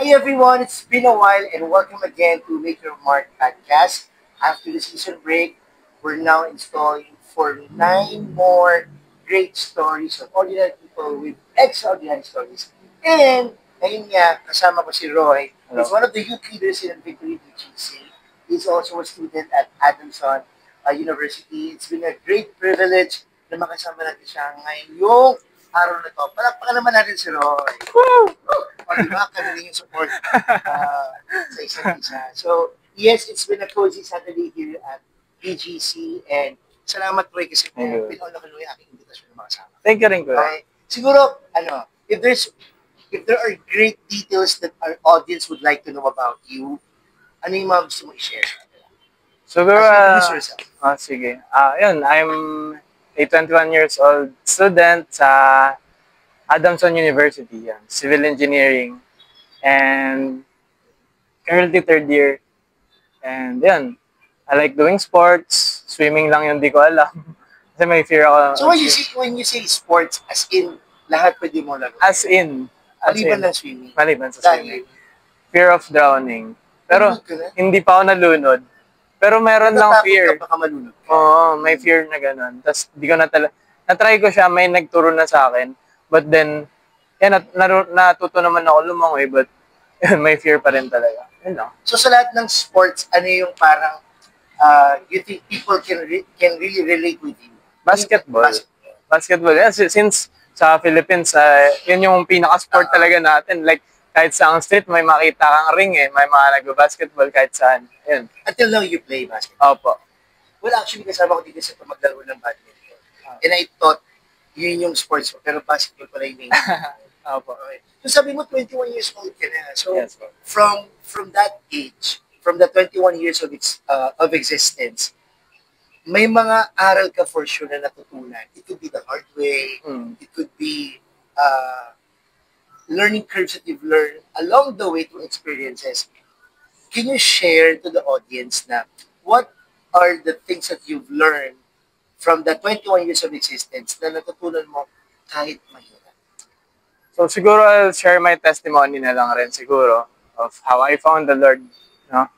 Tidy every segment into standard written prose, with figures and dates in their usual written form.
Hi everyone, it's been a while and welcome again to Make Your Mark podcast. After the season break, we're now installing for 9 more great stories of ordinary people with extraordinary stories. And ngayon nga, kasama ko si Roy. Hello. He's one of the youth leaders in Victory BGC. He's also a student at Adamson University. It's been a great privilege na makasama natin siya ngayong araw na to. Palakpakan naman natin si Roy. Woo! O diba, kanilang yung support sa isa't isa. So, yes, it's been a cozy Saturday here at BGC and salamat Roy kasi kung pinauna ka yung aking invitation na makasama. Thank you rin ko. Okay? Siguro, if there are great details that our audience would like to know about you, ano yung mga gusto mo i-share sa kanila? Siguro, Introduce yourself. sige. Yun, I'm a 21 years old student sa Adamson University, yan, Civil Engineering, and currently 3rd year. And yun, I like doing sports, swimming lang yung di ko alam. Kasi may fear ako. So when you say sports, as in, lahat pwede mo lang? As in. Maliban lang swimming? Maliban sa swimming. Fear of drowning. Pero Nalunod hindi pa ako nalunod. Pero meron lang fear. Ka malunod ka? Oo, may fear na gano'n. Tapos di ko na-try ko siya, may nagturo na sa akin. But then, yan, natuto naman ako lumangoy, but yun, may fear pa rin talaga. Yun lang. So sa lahat ng sports, ano yung parang you think people can really relate with you? Basketball. Basketball. Yeah, since sa Philippines, yun yung pinaka-sport talaga natin. Like, kahit sa ang street, may makita kang ring eh. May mga nag-basketball kahit saan. Yun. Until now, you play basketball? Opo. Well, actually, kasama ko dito sa maglaro ng badminton. And I thought, yun yung sports mo. Pero basketball pala yung main. Opo. Okay. So sabi mo, 21 years old ka na. So, yes, from that age, from the 21 years of existence, may mga aral ka for sure na natutunan. It could be the hard way. It could be learning curves that you've learned along the way through experiences. Can you share to the audience na what are the things that you've learned from the 21 years of existence na natutunan mo kahit mahirap? So siguro I'll share my testimony na lang rin siguro of how I found the Lord. No?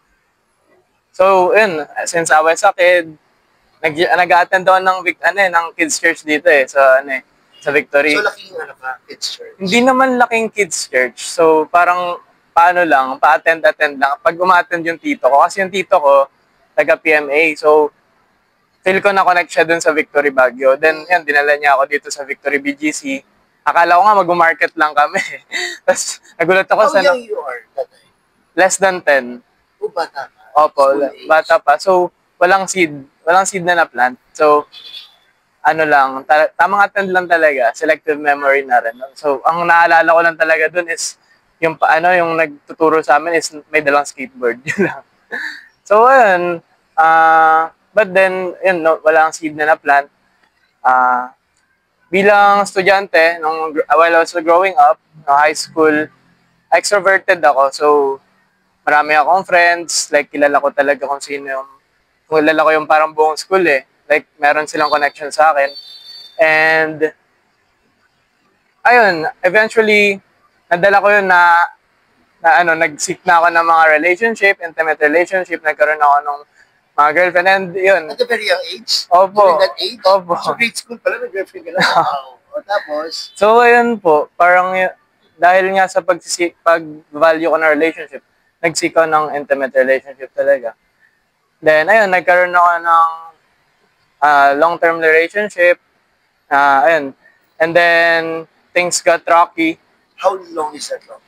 So yun, since I was a kid, nag-attend ako ng kids church dito eh. So sa Victory. So laking kids church? Hindi naman laking kids church. So parang paano lang, pa-attend lang. Pag umattend yung tito ko, kasi yung tito ko, taga-PMA. So feel ko na-connect siya dun sa Victory Baguio. Then yan, dinala niya ako dito sa Victory BGC. Akala ko nga mag-market lang kami. Tapos nagulat ako sa... How young you are that time? Less than 10. O bata ka? Opo, bata pa. So walang seed na na-plant. So ano lang, tamang attend lang talaga, selective memory na rin. So, ang naalala ko lang talaga dun is, yung nagtuturo sa amin is may dalang skateboard. Yun lang. So, ayun, but then, yun, walang seed na na-plant. Bilang estudyante, while I was growing up, high school, extroverted ako. So, marami akong friends, like, kilala ko talaga kung kilala ko yung parang buong school eh. Like, meron silang connection sa akin. And, ayun, eventually, nadala ko yun na nag-seek na ako ng mga relationship, intimate relationship, nagkaroon ako ng mga girlfriend, and yun. At a very young age? Opo. During that age? Opo. So, grade school pala, nag-girlfriend ka na. Wow. O tapos? So, ayun po, parang, dahil nga sa pag-value ko ng relationship, nag-seek ko ng intimate relationship talaga. Then, ayun, nagkaroon ako ng long-term relationship. Ayun. And then, things got rocky. How long is that long?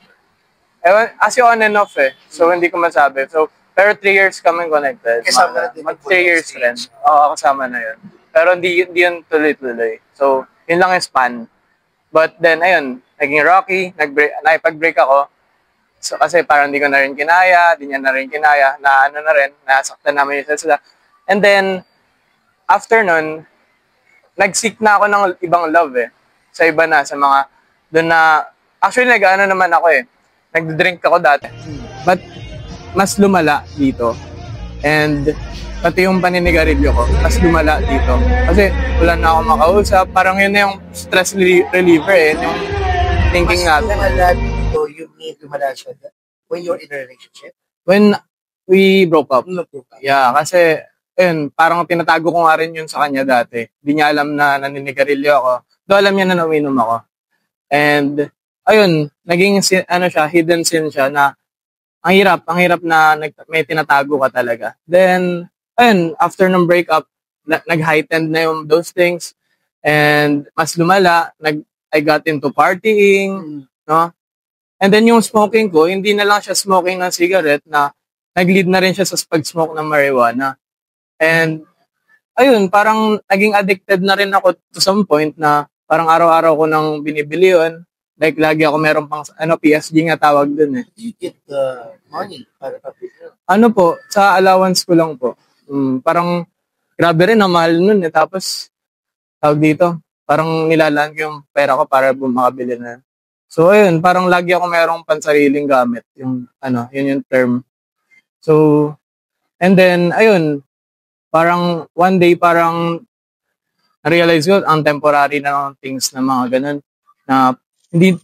Kasi on and off eh. So, hindi ko masabi. So, pero 3 years kami connected. Kasama na din. 3 years rin. Oo, kasama na yun. Pero hindi yun tuloy-tuloy. So, yun lang yung span. But then, ayun, naging rocky. Nakipag-break ako. So, kasi parang hindi ko na rin kinaya. Hindi niya na rin kinaya. Nasaktan namin yung sila. And then, after nun, nag-seek na ako ng ibang love eh. Sa iba na, sa mga, doon na, actually nag-ano naman ako eh. Nag-drink ako dati. But, mas lumala dito. And, pati yung paninigarilyo ko, mas lumala dito. Kasi, wala na akong makausap. Parang yun na yung stress reliever eh. Yung thinking natin. Mas lumala dito, you mean lumala siya when you're in a relationship? When we broke up. No. Yeah, kasi, ayun, parang tinatago ko nga rin yun sa kanya dati. Hindi niya alam na naninigarilyo ako. Though alam niya na uminom ako. And, ayun, naging, hidden sin siya na ang hirap na may tinatago ka talaga. Then, ayun, after ng breakup, nag-heightened na yung those things. And, mas lumala, I got into partying, no? And then yung smoking ko, hindi na lang siya smoking ng cigarette na nag-lead na rin siya sa pag-smoke ng marijuana. And, ayun, parang naging addicted na rin ako to some point na parang araw-araw ko nang binibili yun. Like, lagi ako meron pang, PSG nga tawag dun eh. You get the money para pa-pizza? Ano po, sa allowance ko lang po. Parang, grabe rin, ang mahal nun eh. Tapos, tawag dito, parang nilalaan ko yung pera ko para makabili na. So, ayun, parang lagi ako merong pansariling gamit. Yun yung term. So, and then, ayun, parang one day, parang na-realize ko, ang temporary na ng things na mga ganun, na hindi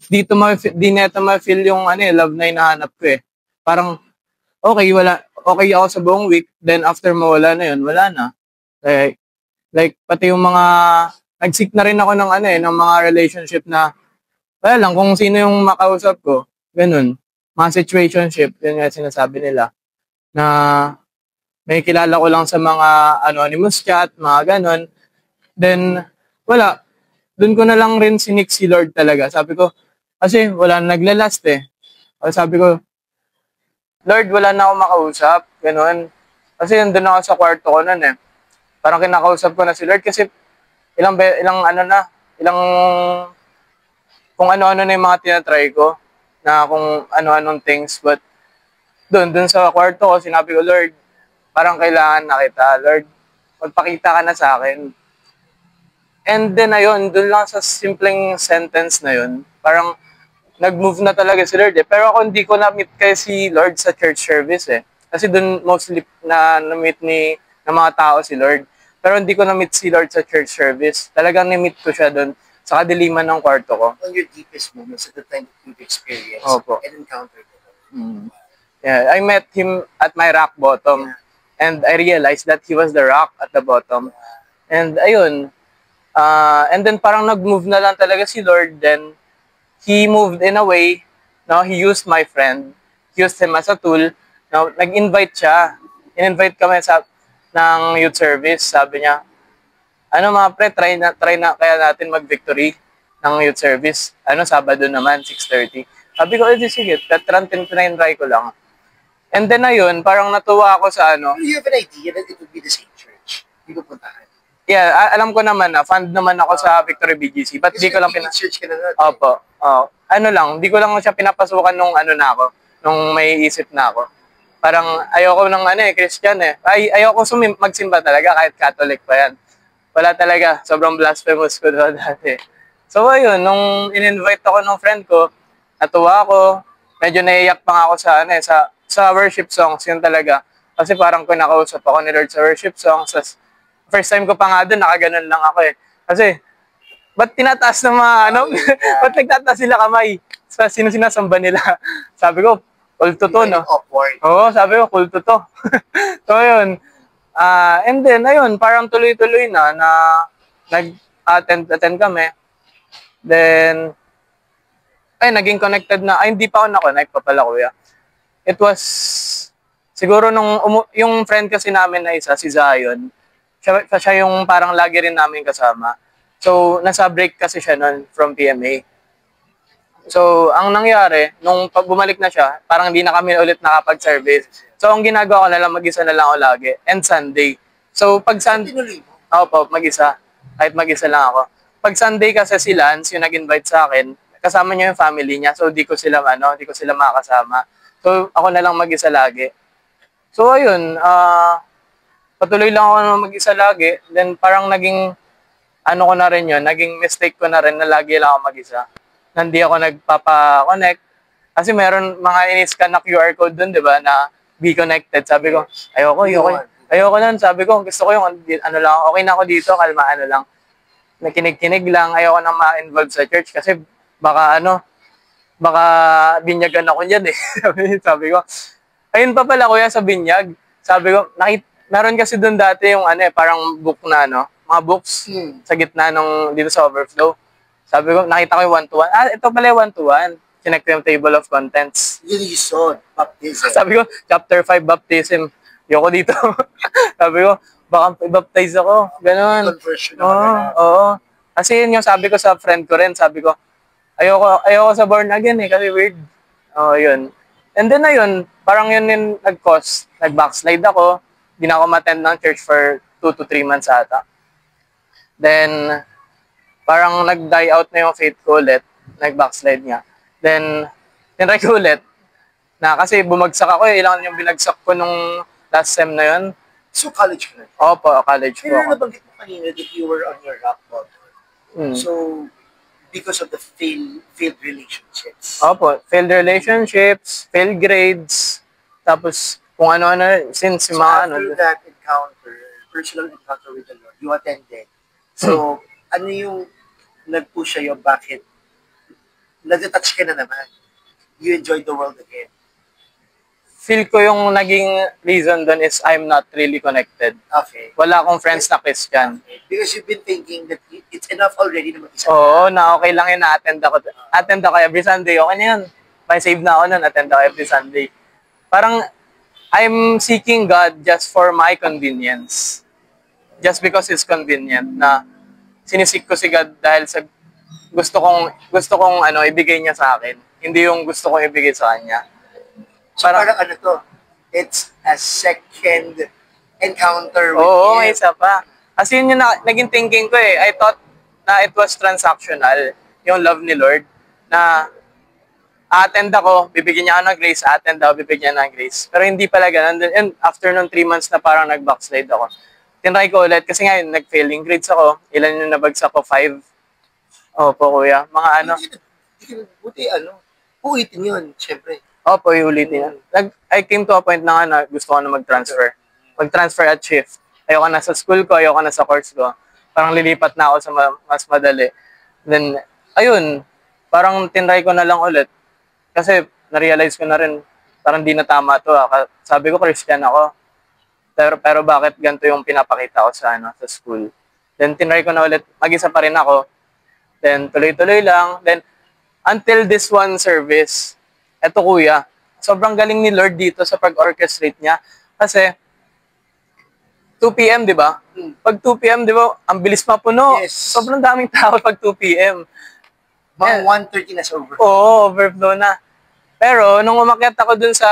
neta ma-feel yung love na hinahanap ko eh. Parang, okay ako sa buong week, then after mawala na yun, wala na. Like pati yung mga, nag-seek na rin ako ng ng mga relationship na, wala lang, kung sino yung makausap ko, ganun. Mga situationship, yun nga sinasabi nila, na may kilala ko lang sa mga anonymous chat, mga ganun. Then, wala. Doon ko na lang rin sinik si Lord talaga. Sabi ko, kasi wala na naglalast eh. Sabi ko, Lord, wala na akong makausap. Ganun. Kasi nandun ako sa kwarto ko nun eh. Parang kinakausap ko na si Lord kasi ilang kung ano-ano na yung mga tinatry ko na kung ano-anong things. But doon sa kwarto ko, sinabi ko, Lord, parang kailangan na kita. Lord, magpakita ka na sa akin. And then ayun, doon lang sa simpleng sentence na yun, parang nag-move na talaga si Lord eh. Pero ako hindi ko na-meet kay si Lord sa church service eh. Kasi doon mostly na-meet ng mga tao si Lord. Pero hindi ko na-meet si Lord sa church service. Talagang na-meet ko siya doon sa kadiliman ng kwarto ko. On your deepest moments at the time that you've experienced and encountered him. Yeah, I met him at my rock bottom. Yeah. And I realized that he was the rock at the bottom. And ayun, and then parang nag-move na lang talaga si Lord. Then, he moved in a way, no, he used my friend. He used him as a tool. No, nag-invite siya. In-invite kami ng youth service. Sabi niya, mga pre, try na kaya natin mag-victory ng youth service. Sabado naman, 6:30. Sabi ko, sige, try ko lang. And then ayun, parang natuwa ako sa Do you have an idea that it would be the same church? Hindi ko puntahan. Yeah, alam ko naman na fund naman ako sa Victory BGC, but di ko lang search ka na natin. Opo. Di ko lang siya pinapasukan nung na ako, nung may isip na ako. Parang ayoko ng Christian eh. Ayoko magsimba talaga kahit Catholic pa yan. Wala talaga, sobrang blasphemous ko doon dati. So ayun, nung in-invite ako ng friend ko, natuwa ako, medyo naiyak pa nga ako sa worship songs, yun talaga. Kasi parang kinakausap ako ni Lord sa worship songs. First time ko pa nga doon, nakaganon lang ako eh. Kasi, ba't tinataas ng mga ba't nagtataas sila kamay? Sino sinasamba nila? Sabi ko, kulto to, no? Oo, sabi ko, kulto to. So, yun. And then, ayun, parang tuloy-tuloy na nag-attend kami. Then, naging connected na. Hindi pa ako na-connect pa pala, kuya. It was, siguro yung friend kasi namin na isa, si Zion, siya yung parang lagi rin namin kasama. So, nasa break kasi siya nun from PMA. So, ang nangyari, nung bumalik na siya, parang hindi na kami ulit nakapag-service. So, ang ginagawa ko na lang, mag-isa na lang ako lagi. And Sunday. So, pag Sunday, mag-isa. Kahit mag-isa lang ako. Pag Sunday kasi si Lance, yung nag-invite sa akin, kasama niya yung family niya. So, di ko sila makasama. So, ako na lang mag-isa lagi. So, ayun, patuloy lang ako mag-isa lagi. Then parang naging, ko na rin yun, naging mistake ko na rin na lagi lang ako mag-isa. Hindi ako nagpapa-connect. Kasi meron mga in-scan na QR code dun, di ba, na be connected. Sabi ko, ayoko nun. Sabi ko, gusto ko yung, lang, okay na ako dito, kalma, nakinig-kinig lang. Ayoko nang ma-involve sa church kasi baka baka binyagan ako niyan eh. Sabi ko, ayun pa pala kuya sa binyag. Sabi ko, meron kasi doon dati yung ano eh, parang book na ano, mga books sa gitna nung dito sa overflow. Sabi ko, nakita ko yung 1-to-1. Ah, ito pala yung 1-to-1. Chinek ko yung table of contents. Yun you saw, baptism. Sabi ko, chapter 5 baptism. Yoko dito. Sabi ko, baka i-baptize ako. Ganon. Conversion Oo, naman na. oo. Kasi yun yung sabi ko sa friend ko rin. Sabi ko, ayoko sa born again eh, kasi weird. Oo, yun. And then ayun, parang yun yung nag-cause. Nag-backslide ako. Di na ako ma-attend ng church for 2 to 3 months ata. Then, parang nag-die out na yung faith ko ulit. Nag-backslide nga. Then, tinry ko ulit. Na kasi bumagsak ako eh. Ilang yung binagsak ko nung last sem na yun. So, college ka na. Opo, college po Pero ako. nabanggit mo kanina that you were on your rock bottom. So, because of the failed relationships. Opo, failed relationships, failed grades, tapos kung ano-ano, since So, yung mga after that encounter, personal encounter with the Lord, you attended. So, ano yung nag-push sa'yo? Bakit? Nag-touch ka na naman. You enjoyed the world again. feel ko yung naging reason doon is I'm not really connected. Okay. Wala akong friends na Christian. Because you've been thinking that it's enough already na mag-isa. Oo, na okay lang yun na attend ako. Attend ako every Sunday. Okay na yun. May save na ako nun. Attend ako every Sunday. Parang I'm seeking God just for my convenience. Just because it's convenient na sinisik ko si God dahil sa gusto kong ibigay niya sa akin. Hindi yung gusto kong ibigay sa kanya. So parang ano to, it's a second encounter with Oo, Him. may isa pa. Kasi yun yung naging thinking ko eh. I thought na it was transactional, yung love ni Lord, na attend ako, bibigyan niya ako ng grace, attend ako, bibigyan niya ng grace. Pero hindi pala ganun. And after nung 3 months na parang nag-backslide ako, tinry ko ulit, kasi ngayon, nag-failing grades ako. Ilan yung nabagsak ko? 5. Opo, kuya. Mga ano. Buti uwitin yun, syempre. Opo, iulitin yan. I came to a point na nga na gusto ko na mag-transfer. Mag-transfer at shift. Ayoko na sa school ko, ayoko na sa course ko. Parang lilipat na ako sa mas madali. Then, ayun, parang tinry ko na lang ulit. Kasi na-realize ko na rin, parang di na tama to. Sabi ko, Christian ako. Pero bakit ganito yung pinapakita ko sa school? Then, tinry ko na ulit. Mag-isa pa rin ako. Then, tuloy-tuloy lang. Then, until this one service, eto kuya, sobrang galing ni Lord dito sa pag-orchestrate niya. Kasi, 2 p.m., di ba? Pag 2 p.m., di ba, ang bilis mapuno. Yes. Sobrang daming tao pag 2 p.m. Mga 1:30 na sa over. Oo, overflow na. Pero, nung umakyat ako dun sa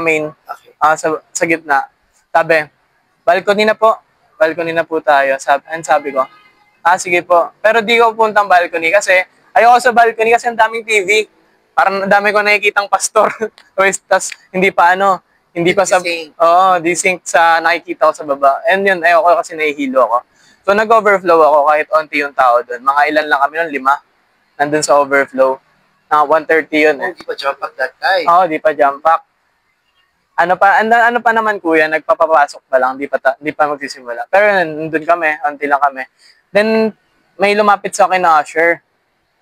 main, Okay. sa gitna, sabi, balcony na po. Balcony na po tayo. Sabi ko, sige po. Pero di ko puntang balcony kasi ayoko sa balcony kasi ang daming TV. Parang ang dami ko nakikitang pastor. Tapos hindi pa desync sa nakikita ko sa baba. And yun, ayoko kasi nahihilo ako. So nag-overflow ako kahit onti yung tao doon. Mga ilan lang kami nun, 5. Nandun sa overflow. 1:30 yun eh. Di pa jump pack that time. Oo, di pa jump pack. Ano pa naman kuya, nagpapapasok pa lang, di pa magsisimula. Pero nandun kami, onti lang kami. Then, may lumapit sa akin na usher,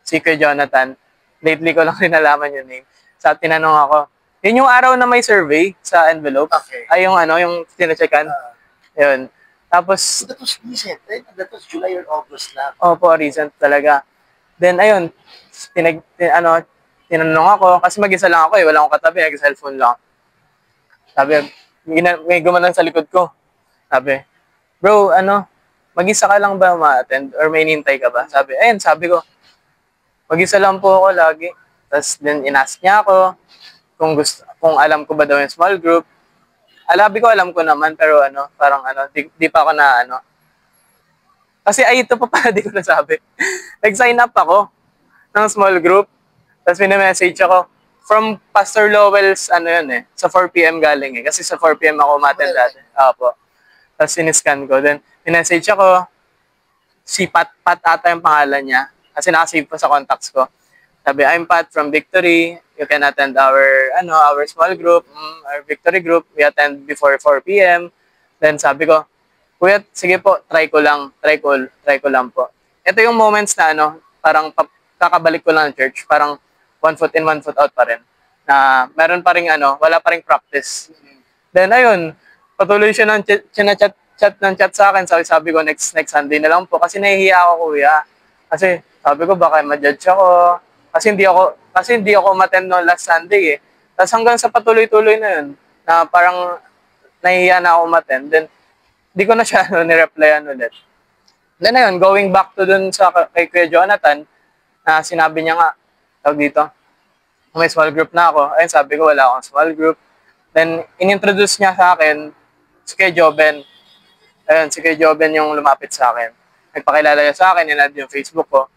si Kuya Jonathan. Lately ko lang rin nalaman yung name. Tinanong ako, yun yung araw na may survey sa envelope. Okay. Ay, yung tinacheckan. Yun. Tapos, So that was recent, right? That was July or August na. opo, recent talaga. Then, ayun, tinanong ako, kasi mag-isa lang ako wala akong katabi, nag-cellphone lang. Sabi, may gumanang sa likod ko. Sabi, bro, mag-isa ka lang ba ma-attend or may nintay ka ba? Sabi ko, mag-isa lang po ako lagi. Tapos then inask niya ako kung alam ko ba daw yung small group. Alam ko naman pero di pa ako na Kasi ito pa pala di ko nasabi. Nag-sign up ako ng small group. Tapos minamessage ako from Pastor Lowell's sa 4 p.m. galing kasi sa 4 p.m. ako umattend dati. Opo. Tapos siniscan ko. Then, minessage ako, si Pat ata yung pangalan niya. Kasi nakasave pa sa contacts ko. Sabi, I'm Pat from Victory. You can attend our small group, our Victory group. We attend before 4 p.m. Then sabi ko, Kuya, sige po, try ko lang po. Ito yung moments na parang kakabalik ko lang ng church, parang 1 foot in, 1 foot out pa rin. Na meron pa rin wala pa rin practice. Then ayun, patuloy siya ng chat sa akin. Sabi ko next Sunday na lang po kasi nahihiya ako, kuya. Kasi sabi ko baka ma-judge ako. Kasi hindi ako umattend no last Sunday eh. Tapos hanggang sa patuloy-tuloy na yun, na parang nahihiya na ako umattend. Then di ko na siya ni-replyan ulit. Then ayun, going back to dun sa kay Kuya Jonathan, na sinabi niya nga, tawag dito, may small group na ako. Ayun, sabi ko wala akong small group. Then, inintroduce niya sa akin si Kuya Joben. Ayun, si Kuya Joben yung lumapit sa akin. Nagpakilala niya sa akin, inad yung Facebook ko.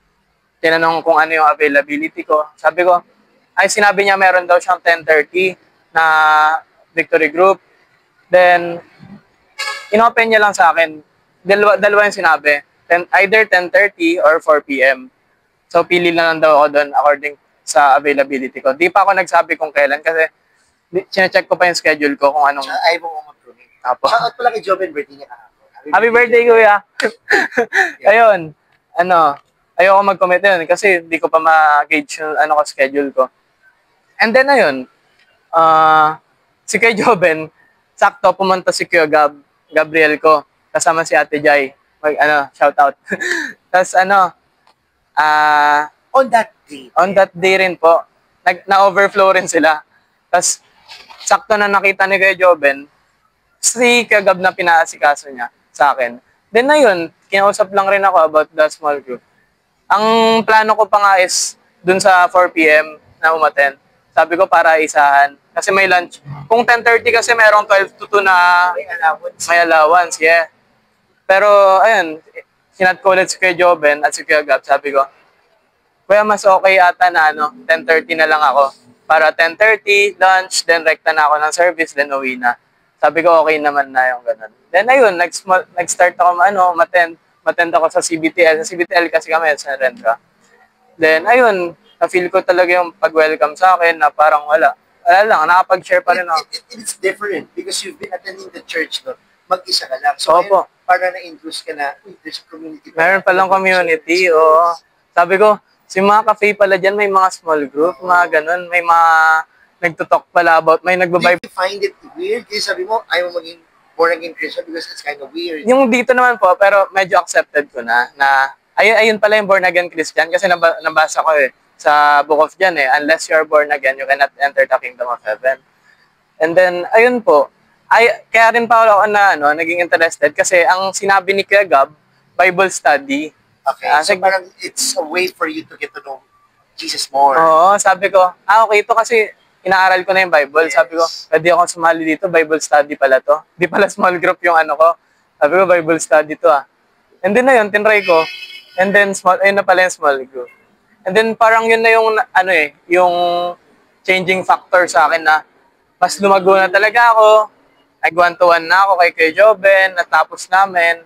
Tinanong kung ano yung availability ko. Sabi ko, sinabi niya meron daw siyang 10:30 na victory group. Then, inopen niya lang sa akin. Dalawa yung sinabi. Either 10:30 or 4 p.m. So, pili na lang daw ako doon according sa availability ko. Di pa ako nagsabi kung kailan kasi sinecheck ko pa yung schedule ko kung anong... Ay mo kung mag-donate. Shoutout pala kay Joven, birthday niya kahapon. Happy birthday, kuya! Ayun, ayoko mag-commit yun kasi di ko pa ma-gauge yung schedule ko. And then, ayun, si Kuya Joven, sakto pumunta si Kuya Gabriel ko, kasama si Ate Jai. Shoutout. Tapos on that day rin po, na-overflow rin sila. Tapos, sakto na nakita ni Kuya Joven, si Kuya Gab na pinaasikaso niya sa akin. Then na yun, kinausap lang rin ako about the small group. Ang plano ko pa nga is, dun sa 4 p.m. na umaten. Sabi ko para isahan. Kasi may lunch. Kung 10:30 kasi merong 12 to 2 na may allowance, yeah. Pero, ayun, sinat ko ulit si Kuya Joven at si Kuya Gab. Sabi ko, kuya, mas okay ata na 10:30 na lang ako. Para 10:30, lunch, then rekta na ako ng service, then uwi na. Sabi ko, okay naman na yung ganun. Then ayun, nag-start ako matend ako sa CBTL. Sa CBTL kasi kami, sa Rendra. Then ayun, na-feel ko talaga yung pag-welcome sa akin na parang wala lang, nakapag-share pa rin ako. It's different because you've been attending the church, no? Mag-isa ka lang. So, Opo. Para na-introduce ka na, there's a community. Meron palang community, oo. Sabi ko, si mga cafe pala dyan, may mga small group, mga ganun, may mga nagtutalk pala about, may nagbabible. Do you find it weird? Kasi sabi mo, ayaw mo maging born again Christian because it's kind of weird. Yung dito naman po, pero medyo accepted ko na ayun pala yung born again Christian kasi nabasa ko sa Book of John unless you are born again, you cannot enter the kingdom of heaven. And then, ayun po, kaya rin pa ako naging interested kasi ang sinabi ni Kuya Gab, Bible study. Okay, so parang it's a way for you to get to know Jesus more. Oo, sabi ko, okay, ito kasi inaaral ko na yung Bible. Yes. Sabi ko, pwede akong sumali dito, Bible study pala to. Di pala small group yung ko. Sabi ko, Bible study to And then na yun, tinry ko. And then, ayun na pala yung small group. And then parang yun na yung, yung changing factor sa akin na mas lumago na talaga ako. Nag-1-to-1 na ako kay Kuya Joben, natapos namin.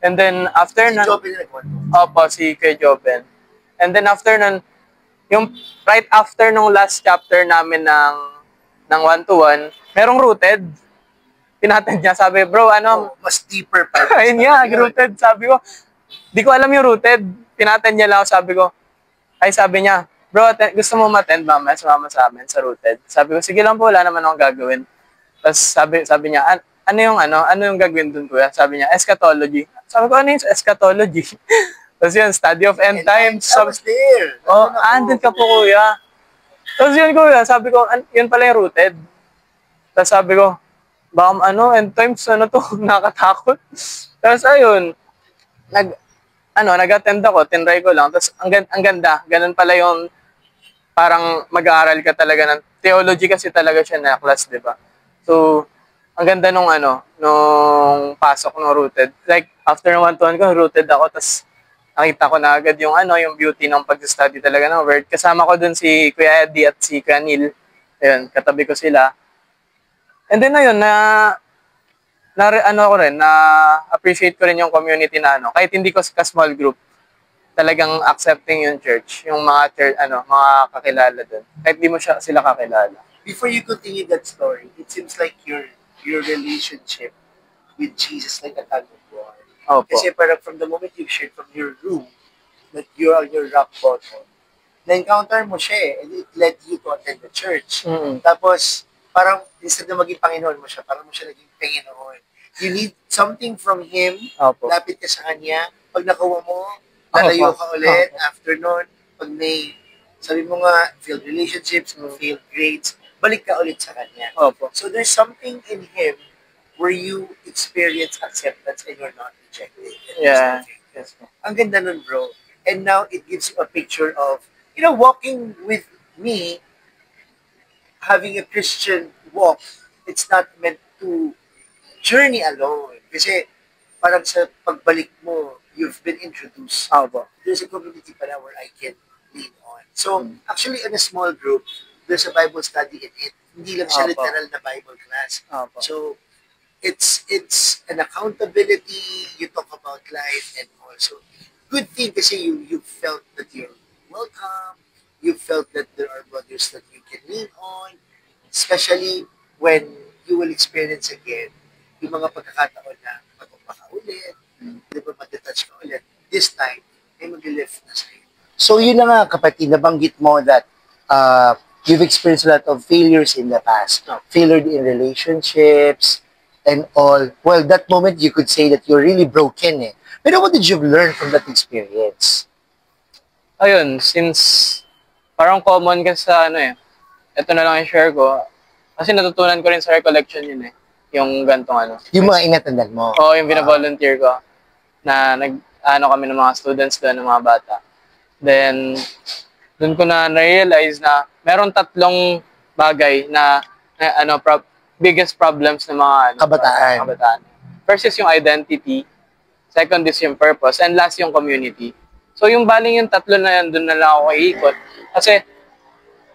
And then after si Joben na nag-1-to-1? Opo, si Kuya Joben. And then after nun, yung right after nung last chapter namin ng 1-to-1, merong rooted. Pinatend niya, sabi, bro, mas deeper pa. Ayun nga, rooted. Sabi ko, di ko alam yung rooted. Pinatend niya lang ako, sabi niya, bro, gusto mo ma-attend mamaya, sumama sa amin sa rooted. Sabi ko, sige lang po, wala naman akong gagawin. Tapos sabi niya, ano yung gagawin dun, kuya? Sabi niya, eschatology. Sabi ko, ano yung eschatology? Tapos yun, study of end times. I was there. Andun ka po, kuya. Tapos yun, kuya, sabi ko, yun pala yung rooted. Tapos sabi ko, baka end times, to, nakatakot. Tapos ayun, nag-attend ako, tinry ko lang. Tapos ang ganda, ganun pala yung parang mag-aaral ka talaga ng theology kasi talaga siya na class, di ba? So, ang ganda nung pasok ng rooted. Like, after ng 1-to-1 ko, rooted ako, tapos nakita ko na agad yung yung beauty ng pag-study talaga ng word. Kasama ko dun si Kuya Eddie at si Kuya Neil. Ayun, katabi ko sila. And then ayun, appreciate ko rin yung community na kahit hindi ko ka-small group, talagang accepting yung church, yung mga mga kakilala dun. Kahit di mo sila kakilala. Before you continue that story, it seems like your relationship with Jesus like a tug of war. Opo. Kasi parang from the moment you shared from your room that you are your rock bottom, na-encounter mo siya and it led you to attend the church. Mm. Tapos, parang instead na maging Panginoon mo siya, parang mo siya naging Panginoon. You need something from Him, Opo. lapit ka sa Kanya. Pag nakuha mo, lalayo Opo. ka ulit. Opo. After nun, pag may, sabi mo nga, failed relationships, failed grades, balik ka ulit sa Kanya. Opo. So there's something in Him where you experience acceptance and you're not rejected. Yeah. Yes po. Ang ganda nun, bro. And now, it gives you a picture of, you know, walking with me, having a Christian walk, it's not meant to journey alone. Kasi, parang sa pagbalik mo, you've been introduced. Opo. There's a community pala where I can lean on. So, actually, in a small group, there's a Bible study in it. Hindi lang siya Opo. literal na Bible class. Opo. So, it's an accountability, you talk about life and also good thing kasi you felt that you're welcome, you felt that there are brothers that you can lean on, especially when you will experience again yung mga pagkakataon na matupa ka ulit, di ba matetouch ka ulit, this time, ay mag-lift na sa'yo. So yun na nga kapatid, nabanggit mo that you've experienced a lot of failures in the past. Failure in relationships and all. Well, that moment you could say that you're really broken eh. Pero what did you learn from that experience? Ayun, since parang common kasi sa ano eh, ito na lang yung share ko. Kasi natutunan ko rin sa recollection yun eh. Yung gantong ano. Yung mga inatandaan mo. Oo, yung binavolunteer ko. Na ano kami ng mga students doon, ng mga bata. Then, doon ko na na-realize na meron tatlong bagay na ano, biggest problems ng mga ano, kabataan. First is yung identity. Second is yung purpose. And last yung community. So, yung baling yung tatlo na yan, doon na lang ako iikot. Kasi,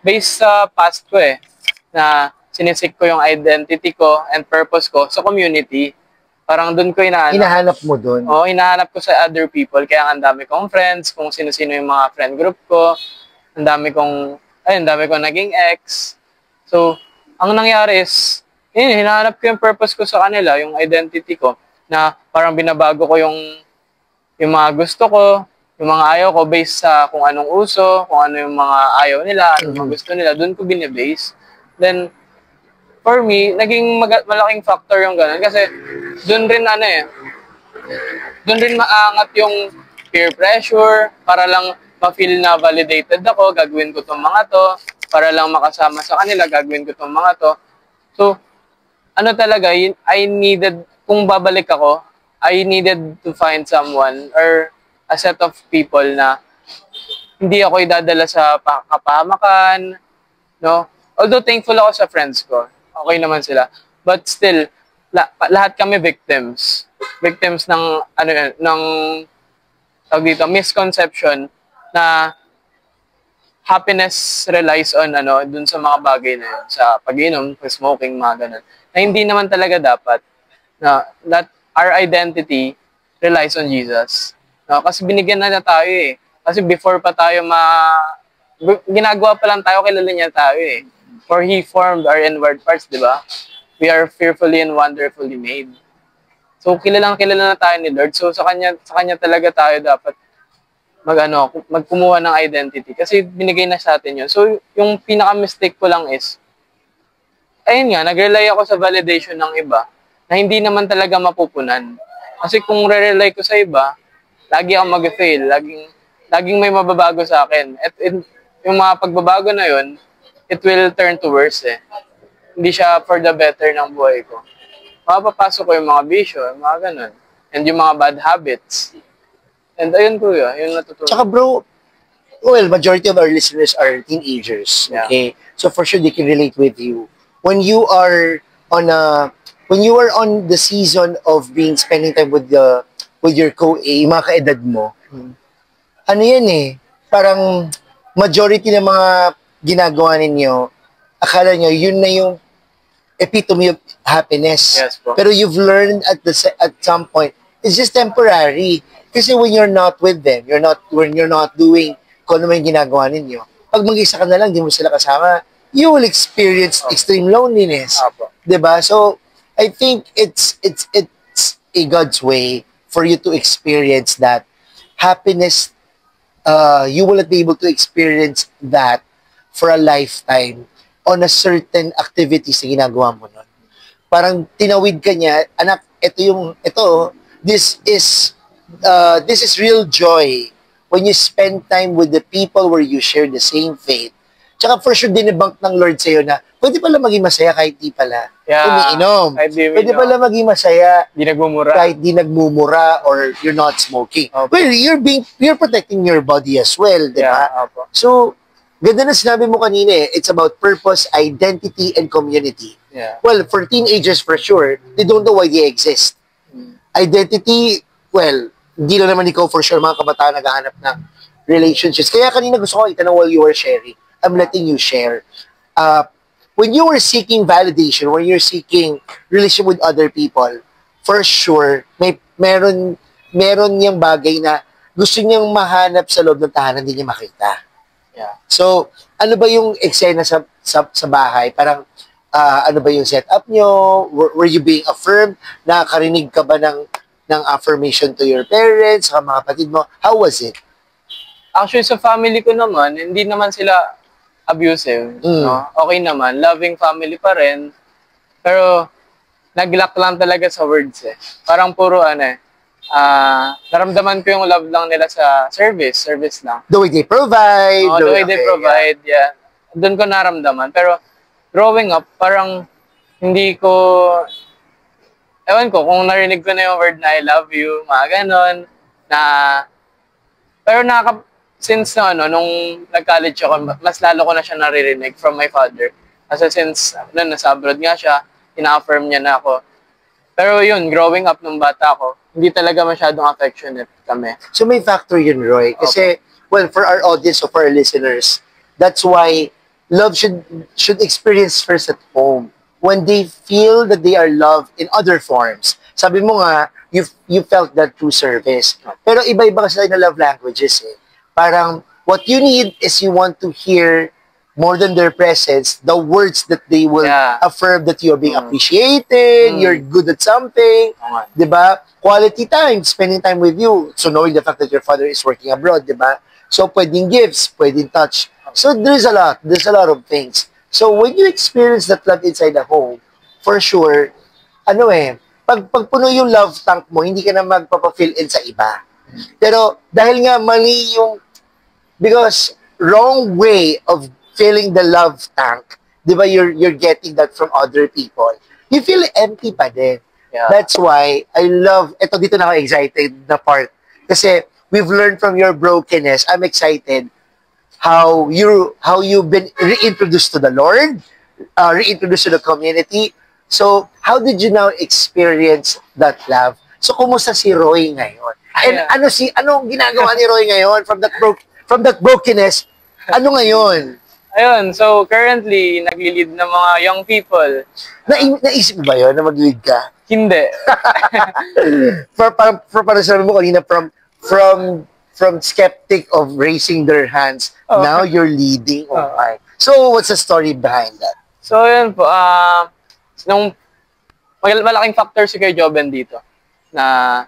based sa past ko eh, na sinisik ko yung identity ko and purpose ko sa community. Parang doon ko hinahanap mo doon? Oo, hinahanap ko sa other people. Kaya ang dami kong friends, kung sino-sino yung mga friend group ko. Ang dami kong naging ex. So, ang nangyari is, hinahanap ko yung purpose ko sa kanila, yung identity ko, na parang binabago ko yung mga gusto ko, yung mga ayaw ko based sa kung anong uso, kung ano yung mga ayaw nila, ano yung mga gusto nila, doon ko binibase. Then, for me, naging malaking factor yung ganun. Kasi, doon rin maangat yung peer pressure, para lang ma-feel na validated ako, gagawin ko tong mga to, para lang makasama sa kanila, gagawin ko tong mga to. So, ano talaga, I needed, kung babalik ako, I needed to find someone or a set of people na hindi ako idadala sa kapahamakan, no? Although thankful ako sa friends ko, okay naman sila. But still, lahat kami victims. Victims ng, tawag dito, misconception na happiness relies on, dun sa mga bagay na yun, sa pag-inom, smoking, mga ganun. Na hindi naman talaga dapat na that our identity relies on Jesus. No? Kasi binigyan na tayo eh. Kasi before pa tayo ginagawa pa lang tayo, kilala niya tayo eh. For He formed our inward parts, di ba? We are fearfully and wonderfully made. So, kilala na tayo ni Lord. So, sa kanya talaga tayo dapat magkumuha ng identity. Kasi binigay na sa atin yun. So, yung pinaka-mistake ko lang is, ayun nga, nag-rely ako sa validation ng iba na hindi naman talaga mapupunan. Kasi kung re-rely ko sa iba, lagi akong mag-fail. Laging may mababago sa akin. At yung mga pagbabago na yun, it will turn to worse eh. Hindi siya for the better ng buhay ko. Mapapasok ko yung mga bisyo, yung mga ganun. And yung mga bad habits. And ayun kuya, yung natutunan. Tsaka bro, well, majority of our listeners are teenagers, okay? Yeah. So for sure they can relate with you. When you are on the season of spending time with your mga kaedad mo, ano yan eh, parang majority ng mga ginagawa ninyo, akala nyo, yun na yung epitome of happiness. Yes, bro. Pero you've learned at some point, it's just temporary. Kasi when you're not with them, when you're not doing kung ano yung ginagawa ninyo, pag mag-isa ka na lang, di mo sila kasama, you will experience extreme loneliness. Diba? So, I think it's a God's way for you to experience that happiness you will not be able to experience that for a lifetime on a certain activities na ginagawa mo nun. Parang tinawid ka niya, anak, this is real joy when you spend time with the people where you share the same faith. Tsaka for sure, dinebunk ng Lord sa'yo na pwede pala maging masaya kahit di pala umiinom. kahit di Pwede umiinom. pala maging masaya Di nagmumura. kahit di nagmumura or you're not smoking. Opo. Well, you're protecting your body as well, di ba? Yeah, opo. So, ganda na sinabi mo kanina eh. It's about purpose, identity, and community. Yeah. Well, for teenagers, for sure, they don't know why they exist. Identity, well, hindi lang naman ikaw for sure, mga kabataan naghahanap ng relationships. Kaya kanina gusto ko itanong while you were sharing, I'm letting you share. When you were seeking validation, when you're seeking relationship with other people, for sure, meron niyang bagay na gusto niyang mahanap sa loob ng tahanan, hindi niya makita. Yeah. So, ano ba yung eksena sa bahay? Parang, ano ba yung setup nyo? Were you being affirmed? Nakakarinig ka ba ng affirmation to your parents, sa mga kapatid mo? How was it? Actually, sa family ko naman, hindi naman sila abusive. No? Okay naman. Loving family pa rin. Pero, nag-lack lang talaga sa words eh. Parang puro naramdaman ko yung love lang nila sa service lang. The way they provide. The way they provide, yeah. Doon ko naramdaman. Pero, growing up, parang hindi ko, ewan ko, kung narinig ko na yung word na I love you, mga ganon, pero since nung nag-college ako, mas lalo ko na siya naririnig from my father. Kasi since nasa abroad nga siya, ina-affirm niya na ako. Pero yun, growing up nung bata ako, hindi talaga masyadong affectionate kami. So may factor yun, Roy. Kasi, well, for our audience or for our listeners, that's why love should experience first at home. When they feel that they are loved in other forms. Sabi mo nga, you felt that through service. Pero iba-iba kasi tayo na love languages eh. Parang, what you need is you want to hear more than their presence, the words that they will affirm that you're being appreciated, you're good at something, diba? Quality time, spending time with you. So knowing the fact that your father is working abroad, diba? So pwedeng gifts, pwedeng touch. So there's a lot of things. So when you experience that love inside the home, for sure, pag puno yung love tank mo, hindi ka na magpapafill in sa iba. Pero dahil nga mali because wrong way of filling the love tank, di ba, you're getting that from other people. You feel empty pa din. Yeah. That's why I love, dito na ako excited na part. Kasi we've learned from your brokenness. I'm excited how you've been reintroduced to the Lord, reintroduced to the community. So, how did you now experience that love? So, kumusta si Roy ngayon? And anong ginagawa ni Roy ngayon from that brokenness? Ano ngayon? Ayun, so currently, nagli-lead ng mga young people. Naisip mo ba yun na mag-lead ka? Hindi. Parang sabi mo kanina, from skeptic of raising their hands, now you're leading. So, what's the story behind that? So, yun po. Nung malaking factor si Kuya Joben dito. Na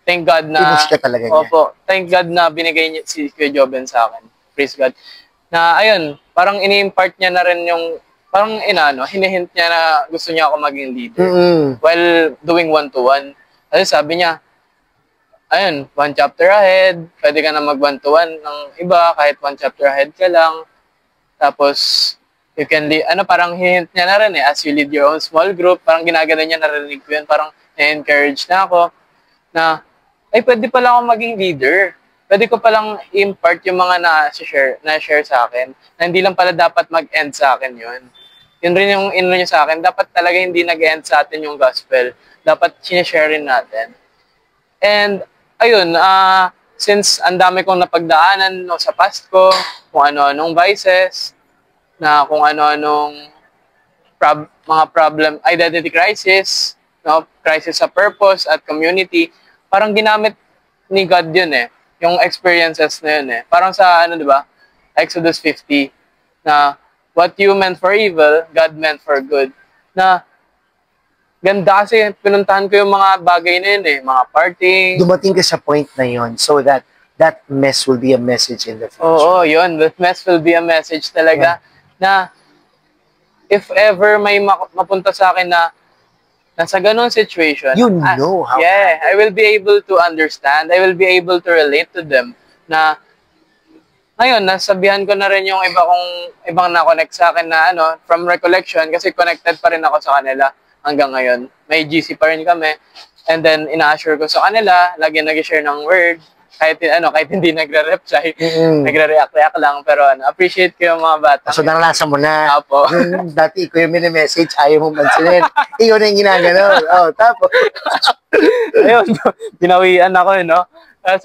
thank God na... Pinush ka talaga niya. Opo. Thank God na binigay niya si Kuya Joben sa akin. Praise God. Na ayun, parang ini-impart niya na rin yung... Parang hinihint niya na gusto niya ako maging leader. While doing one-to-one. Kasi sabi niya, ayun, one chapter ahead. Pwede ka na mag one-to-one ng iba, kahit one chapter ahead ka lang. Tapos, you can lead, parang hint niya na rin as you lead your own small group, parang ginagana niya, narinig ko yun, parang na-encourage na ako, na, ay, pwede pala ako maging leader. Pwede ko palang impart yung mga na-share sa akin, na hindi lang pala dapat mag-end sa akin yun. Yun rin yung niya sa akin, dapat talaga hindi nag-end sa atin yung gospel. Dapat sinishare rin natin. And, ayun, since ang dami kong napagdaanan sa past ko, kung ano-anong vices, na kung ano-anong mga problem, identity crisis, crisis sa purpose at community, parang ginamit ni God yun yung experiences na yun Parang sa, di ba, Exodus 50, na what you meant for evil, God meant for good. Na, ganda kasi pinuntahan ko yung mga bagay na yun mga partying. Dumating ka sa point na yun so that that mess will be a message in the future. Oo, yun. That mess will be a message talaga na if ever may mapunta sa akin na nasa ganong situation, You know how to handle I will be able to understand. I will be able to relate to them na ngayon, nasabihan ko na rin yung ibang na-connect sa akin na from recollection kasi connected pa rin ako sa kanila hanggang ngayon. May GC pa rin kami. And then, ina-assure ko sa kanila, lagi nag-share ng word, kahit hindi nagre-reply, nagre-react lang, pero appreciate ko yung mga bata. So, naranasan mo na. Apo. Dati ko yung mini-message, ayaw mo mansinin. Iyon na yung ginagano. Tapos. Ayun, ginawian ako, Tapos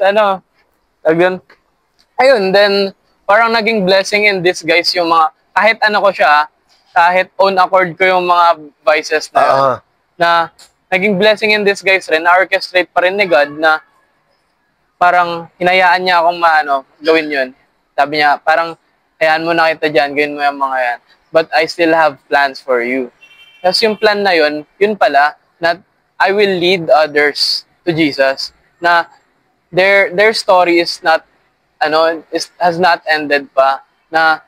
ayun, then, parang naging blessing in disguise yung mga, kahit ko siya, kahit own accord ko yung mga vices na yun, na naging blessing in disguise rin, na-orchestrate pa rin ni God na parang hinayaan niya akong gawin yun. Sabi niya, parang, hayaan mo na kita dyan, gawin mo yung mga yan. But I still have plans for you. Tapos yung plan na yun pala, na I will lead others to Jesus, na their story is not, has not ended pa, na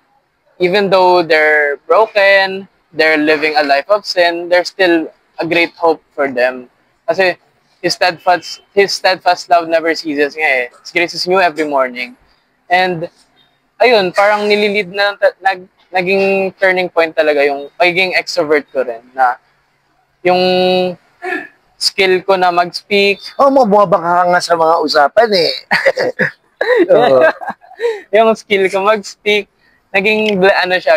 even though they're broken, they're living a life of sin, there's still a great hope for them. Kasi His steadfast love never ceases nga eh. His grace is new every morning. And ayun, parang nililid na naging turning point talaga yung pagiging extrovert ko rin, na yung skill ko na mag-speak. Bumabaka ka nga sa mga usapan eh. Yung skill ko mag-speak, naging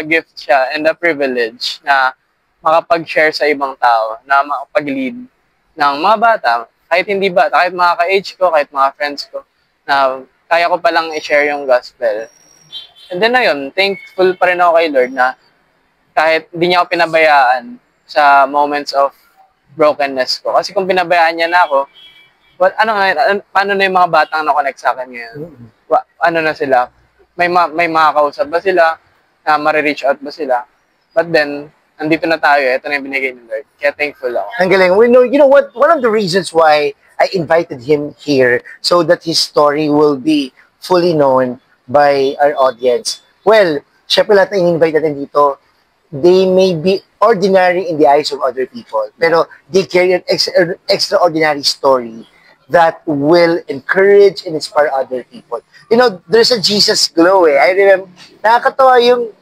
gift siya and a privilege na makapag-share sa ibang tao, na makapag-lead ng mga bata, kahit hindi bata, kahit mga ka-age ko, kahit mga friends ko, na kaya ko palang i-share yung gospel. And then ayun, thankful pa rin ako kay Lord na kahit hindi niya ako pinabayaan sa moments of brokenness ko. Kasi kung pinabayaan niya na ako, paano na yung mga batang na-connect sa akin ngayon? Na sila? May makakausap ba sila? Marireach out ba sila? But then, andito na tayo. Ito na yung binigay ni Lord. Kaya thankful ako. Ang galing. You know what? One of the reasons why I invited him here so that his story will be fully known by our audience. Well, syempre lahat na in-invite natin dito, they may be ordinary in the eyes of other people, pero they carry an extraordinary story that will encourage and inspire other people. There's a Jesus glow eh. I remember, nakakatawa yung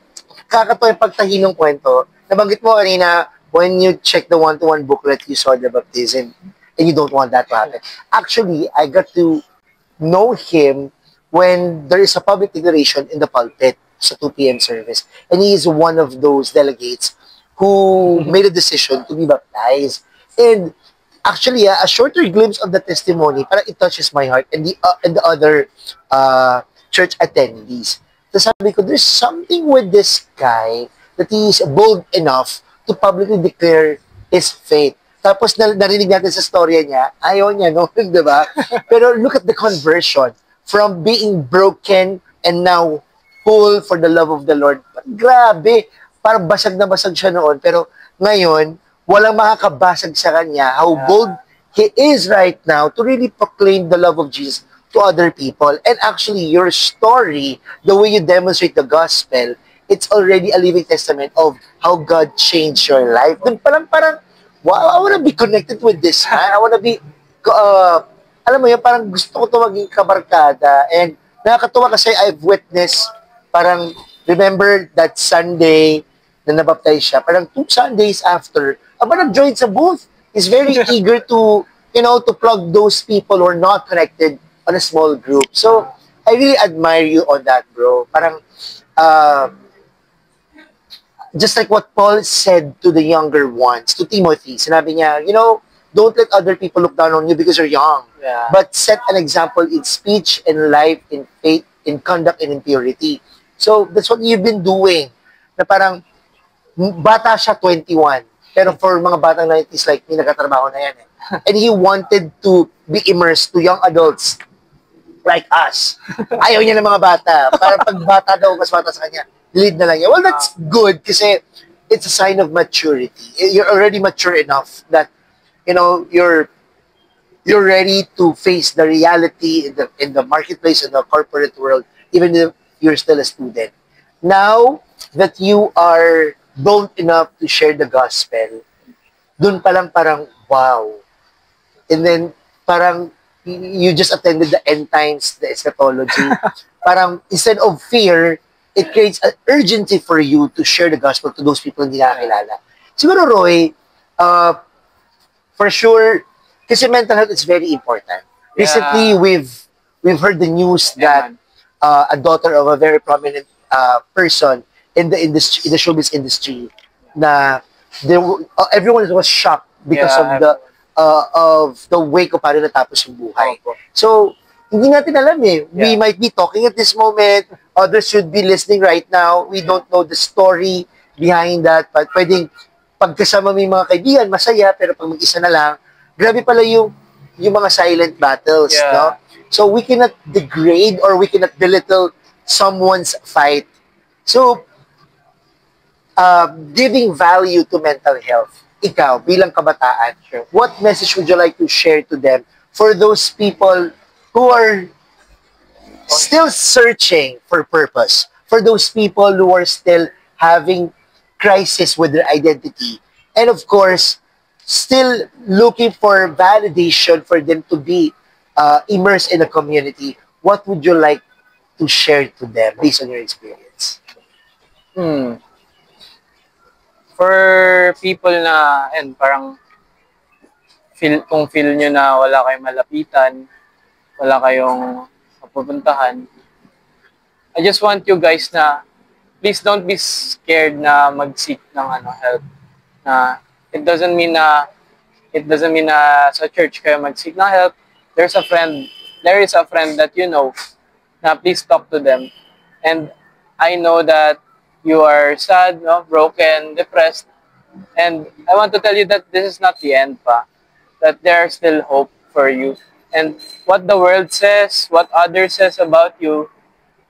pagtahi ng kwento. Nabanggit mo kanina, when you check the one-to-one booklet, you saw the baptism, and you don't want that to happen. Actually, I got to know him when there is a public declaration in the pulpit sa 2 p.m. service. And he is one of those delegates who made a decision to be baptized. And actually, a shorter glimpse of the testimony, parang it touches my heart and the other church attendees. So sabi ko, there's something with this guy that he is bold enough to publicly declare his faith. Tapos narinig natin sa storya niya, ayaw niya, no? Diba? Pero look at the conversion from being broken and now whole for the love of the Lord. Grabe! Parang basag na basag siya noon. Pero ngayon, walang makakabasag sa kanya how bold he is right now to really proclaim the love of Jesus to other people. And actually, your story, the way you demonstrate the gospel, it's already a living testament of how God changed your life. Doon parang, wow, I wanna be connected with this man. I wanna be, alam mo yun, parang gusto ko ito maging kabarkada. And nakakatuwa kasi I've witnessed, parang, remember that Sunday na nabaptize siya, parang 2 Sundays after, nag-join sa booth. He's very eager to, to plug those people who are not connected on a small group. So, I really admire you on that, bro. Parang, just like what Paul said to the younger ones, to Timothy, sinabi niya, don't let other people look down on you because you're young. Yeah. But set an example in speech, in life, in faith, in conduct, and in purity. So, that's what you've been doing. Na parang, bata siya 21. Pero for mga batang 90s like me, nagkatrabaho na yan eh. And he wanted to be immersed to young adults like us. Ayaw niya ng mga bata. Parang pag bata daw, mas bata sa kanya, lead na lang niya. Well, that's good kasi it's a sign of maturity. You're already mature enough that, you're you're ready to face the reality in the marketplace, in the corporate world, even if you're still a student. Now that you are bold enough to share the gospel, dun pa lang parang, wow. And then, parang, you just attended the end times, the eschatology. Parang, instead of fear, it creates an urgency for you to share the gospel to those people hindi nakakilala. Siguro, Roy, uh, for sure, kasi mental health is very important. Recently, Yeah. we've heard the news Yeah, that man. a daughter of a very prominent person in the industry, in the showbiz industry, na everyone was shocked because Yeah, of the way kung paano natapos yung buhay. Opo. So, hindi natin alam eh. We Yeah. might be talking at this moment. Others should be listening right now. We don't know the story behind that. But pwedeng pagkasama mo yung mga kaibigan, masaya. Pero pag mag-isa na lang, grabe pala yung mga silent battles, Yeah. no? So, we cannot degrade or we cannot belittle someone's fight. So, giving value to mental health, ikaw, bilang kabataan, what message would you like to share to them for those people who are still searching for purpose, for those people who are still having crisis with their identity, and of course, still looking for validation for them to be immersed in a community? What would you like to share to them based on your experience? Hmm. For people na, and parang kung feel nyo na wala kayong malapitan, wala kayong mapupuntahan, I just want you guys na please don't be scared na mag-seek ng help. Na it doesn't mean na sa church kayo mag-seek ng help. There is a friend that you know na please talk to them. And I know that you are sad, no, broken, depressed. And I want to tell you that this is not the end pa. That there's still hope for you. And what the world says, what others says about you,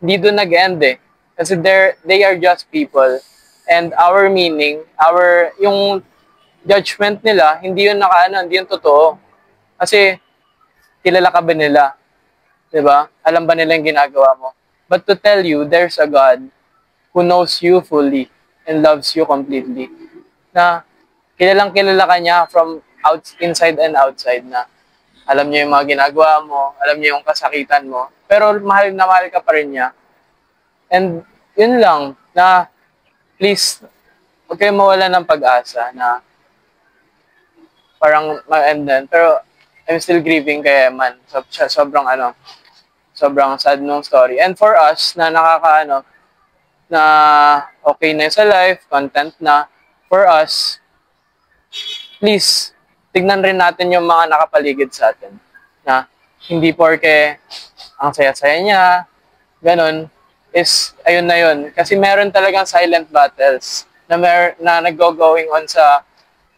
hindi doon nag-end eh. Kasi they are just people. And our meaning, yung judgment nila, hindi yun hindi yun totoo. Kasi, kilala ka ba nila? Diba? Alam ba nila yung ginagawa mo? But to tell you, there's a God who knows you fully and loves you completely. Na kilalang kilala ka niya from inside and outside na alam niya yung mga ginagawa mo, alam niya yung kasakitan mo, pero mahal na mahal ka pa rin niya. And yun lang, na please, huwag kayong mawala ng pag-asa na parang ma-end din. Pero I'm still grieving kay Eman. Sobrang sad nung story. And for us, na na okay na sa life, content na, for us, please, tignan rin natin yung mga nakapaligid sa atin. Na hindi porke ang saya-saya niya, ganun, ayun na yun. Kasi meron talagang silent battles na nag-going on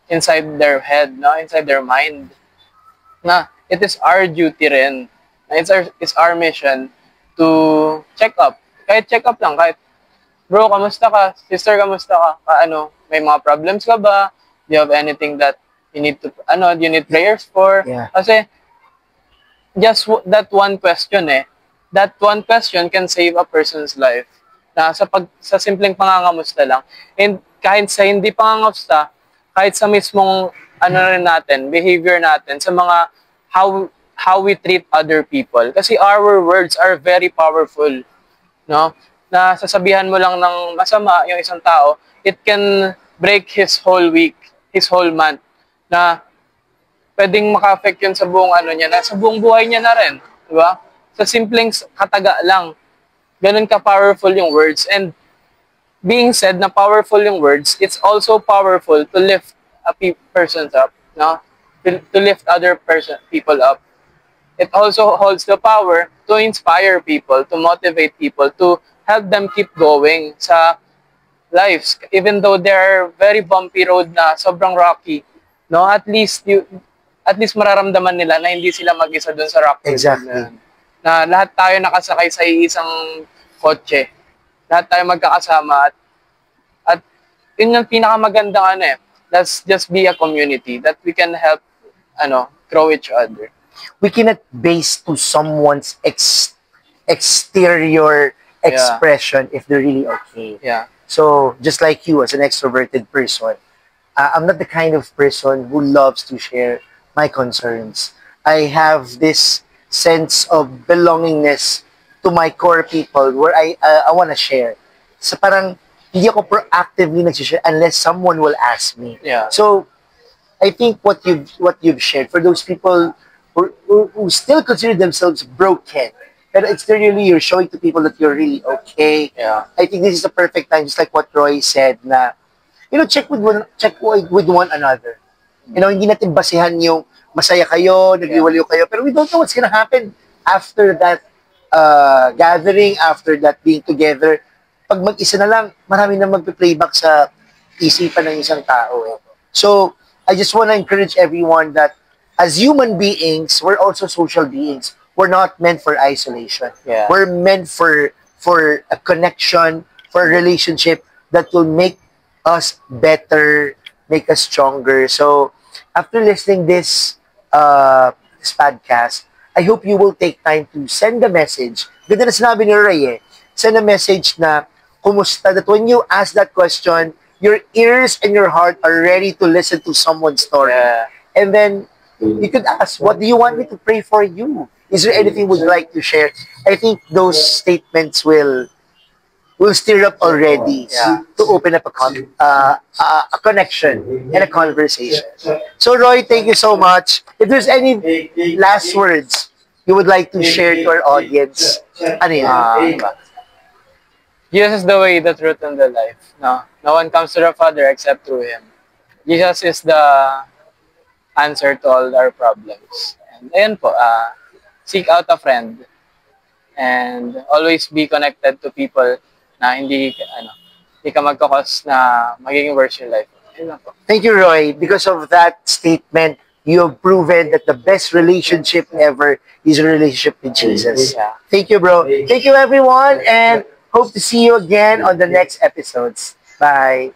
inside their head, no? Inside their mind. Na it is our duty rin. It's our mission to check up. Kahit check up lang, kahit, bro, kamusta ka? Sister, kamusta ka? May mga problems ka ba? Do you have anything that you need prayers for? Yeah. Kasi, just that one question that one question can save a person's life. Na sa simpleng pangangamusta lang. And kahit sa hindi pangangamusta, kahit sa mismong rin natin, behavior natin, sa mga how we treat other people. Kasi our words are very powerful. No? Na sasabihan mo lang ng masama yung isang tao, it can break his whole week, his whole month. Na pwedeng maka-affect yun sa buong niya, na sa buong buhay niya na rin. Di ba? Sa simpleng kataga lang. Ganun ka-powerful yung words. And being said na powerful yung words, it's also powerful to lift a person up. No? To lift other people up. It also holds the power to inspire people, to motivate people, to help them keep going sa lives. Even though they're very bumpy road na, sobrang rocky, no? At least mararamdaman nila na hindi sila mag-isa dun sa rocky road. Exactly. Na lahat tayo nakasakay sa isang kotse. Lahat tayo magkakasama at yun yung pinakamagandang Let's just be a community that we can help grow each other. we cannot base to someone's exterior expression if they're really okay. Yeah. So just like you as an extroverted person, I'm not the kind of person who loves to share my concerns. I have this sense of belongingness to my core people where I want to share. So parang hindi ako proactively nag-share unless someone will ask me. Yeah. So I think what you've shared for those people who still consider themselves broken, but externally you're showing to people that you're really okay. Yeah. I think this is the perfect time, just like what Roy said, na check with one another. Hindi natin basihan yung masaya kayo, naghiwalayo kayo, pero we don't know what's gonna happen after that gathering, after that being together. Pag mag-isa na lang, marami na magpe-playback sa isipan ng isang tao. So, I just want to encourage everyone that as human beings, we're also social beings. We're not meant for isolation. Yeah. We're meant for a connection, for a relationship that will make us better, make us stronger. So, after listening this podcast, I hope you will take time to send a message. Ganda na sinabi ni Ray send a message na kumusta, that when you ask that question, your ears and your heart are ready to listen to someone's story. Yeah. And then you could ask, what do you want me to pray for you? Is there anything would you like to share? I think those statements will stir up already to open up a connection and a conversation. So Roy, thank you so much. If there's any last words you would like to share to our audience, ano yan? Jesus is the way, the truth, and the life. No one comes to the Father except through Him. Jesus is the answer to all our problems. And ayun po, seek out a friend and always be connected to people na hindi ka magkakos na magiging worse your life. Ayun lang po. Thank you, Roy. Because of that statement, you have proven that the best relationship ever is a relationship with Jesus. Yeah. Thank you, bro. Thank you, everyone, and hope to see you again on the next episodes. Bye.